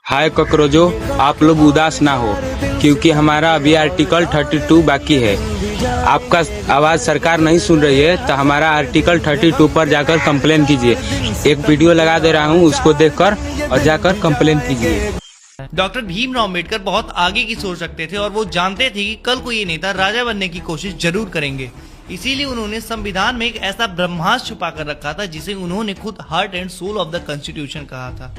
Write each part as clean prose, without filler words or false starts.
हाय कॉकरोचो, आप लोग उदास ना हो क्योंकि हमारा अभी आर्टिकल 32 बाकी है। आपका आवाज सरकार नहीं सुन रही है तो हमारा आर्टिकल 32 पर जाकर कंप्लेन कीजिए। एक वीडियो लगा दे रहा हूँ, उसको देखकर और जाकर कंप्लेन कीजिए। डॉक्टर भीमराव अम्बेडकर बहुत आगे की सोच रखते थे और वो जानते थे कि कल को ये नेता राजा बनने की कोशिश जरूर करेंगे। इसीलिए उन्होंने संविधान में एक ऐसा ब्रह्मास्त्र छुपा कर रखा था जिसे उन्होंने खुद heart and soul of the constitution कहा था।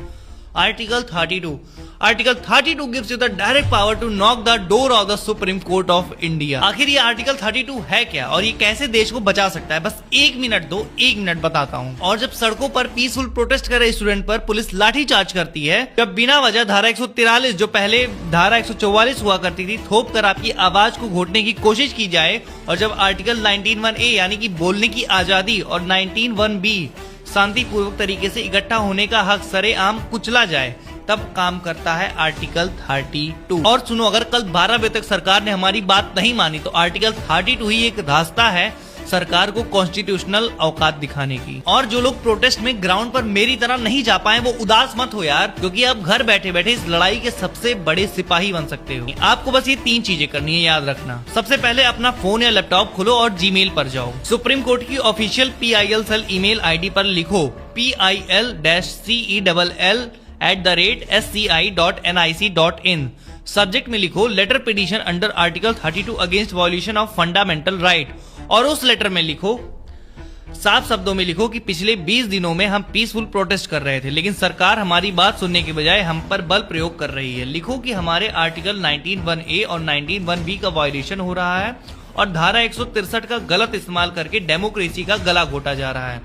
Article 32 gives you the direct power to knock the door of the Supreme Court of India। आखिर ये आर्टिकल 32 है क्या और ये कैसे देश को बचा सकता है? बस एक मिनट बताता हूँ। और जब सड़कों पर पीसफुल प्रोटेस्ट कर रहे स्टूडेंट पर पुलिस लाठी चार्ज करती है, जब बिना वजह धारा 143 जो पहले धारा 144 हुआ करती थी थोप कर आपकी आवाज को घोटने की कोशिश की जाए, और जब आर्टिकल 19(1)(a) यानी कि बोलने की आजादी और 19(1)(b) शांतिपूर्वक तरीके से इकट्ठा होने का हक सरेआम कुचला जाए, तब काम करता है आर्टिकल 32। और सुनो, अगर कल 12 बजे तक सरकार ने हमारी बात नहीं मानी तो आर्टिकल 32 ही एक रास्ता है सरकार को कॉन्स्टिट्यूशनल औकात दिखाने की। और जो लोग प्रोटेस्ट में ग्राउंड पर मेरी तरह नहीं जा पाए वो उदास मत हो यार, क्योंकि आप घर बैठे बैठे इस लड़ाई के सबसे बड़े सिपाही बन सकते हो। आपको बस ये 3 चीजें करनी है, याद रखना। सबसे पहले अपना फोन या लैपटॉप खोलो और जीमेल पर जाओ। सुप्रीम कोर्ट की official PIL cell email ID पर लिखो PIL-CELL@sci.nic.in। सब्जेक्ट में लिखो letter petition under article 32 against violation of fundamental right, और उस लेटर में लिखो, साफ शब्दों में लिखो कि पिछले 20 दिनों में हम पीसफुल प्रोटेस्ट कर रहे थे, लेकिन सरकार हमारी बात सुनने के बजाय हम पर बल प्रयोग कर रही है। लिखो कि हमारे आर्टिकल 19(1)(a) और 19(1)(b) का वायलेशन हो रहा है और धारा 163 का गलत इस्तेमाल करके डेमोक्रेसी का गला घोटा जा रहा है।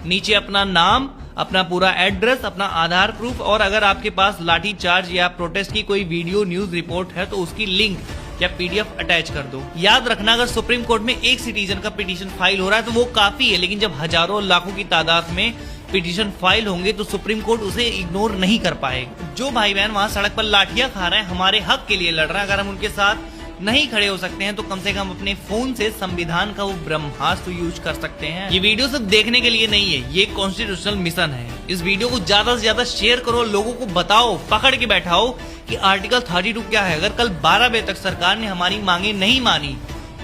नीचे अपना नाम, अपना पूरा एड्रेस, अपना आधार प्रूफ, और अगर आपके पास लाठी चार्ज या प्रोटेस्ट की कोई वीडियो न्यूज रिपोर्ट है तो उसकी लिंक या PDF अटैच कर दो। याद रखना, अगर सुप्रीम कोर्ट में एक सिटीजन का पिटीशन फाइल हो रहा है तो वो काफी है, लेकिन जब हजारों लाखों की तादाद में पिटीशन फाइल होंगे तो सुप्रीम कोर्ट उसे इग्नोर नहीं कर पाएगा। जो भाई बहन वहां सड़क पर लाठियां खा रहे हैं, हमारे हक के लिए लड़ रहे हैं, अगर हम उनके साथ नहीं खड़े हो सकते हैं तो कम से कम अपने फोन से संविधान का वो ब्रह्मास्त्र यूज कर सकते हैं। ये वीडियो सिर्फ देखने के लिए नहीं है, ये कॉन्स्टिट्यूशनल मिशन है। इस वीडियो को ज्यादा से ज्यादा शेयर करो, लोगों को बताओ, पकड़ के बैठाओ कि आर्टिकल 32 क्या है। अगर कल 12 बजे तक सरकार ने हमारी मांगे नहीं मानी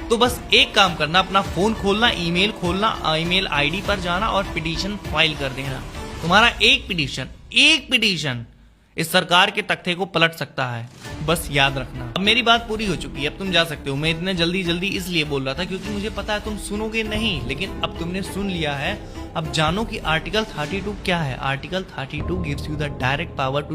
तो बस एक काम करना, अपना फोन खोलना, ईमेल खोलना, ईमेल ID पर जाना और पिटीशन फाइल कर देना। तुम्हारा एक पिटीशन इस सरकार के तख्ते को पलट सकता है, बस याद रखना। अब मेरी बात पूरी हो चुकी है, अब तुम जा सकते हो। मैं इतने जल्दी इसलिए बोल रहा था क्योंकि मुझे पता है तुम सुनोगे नहीं, लेकिन अब तुमने सुन लिया है। अब जानो कि आर्टिकल 32 क्या है। Article 32 gives you the direct power to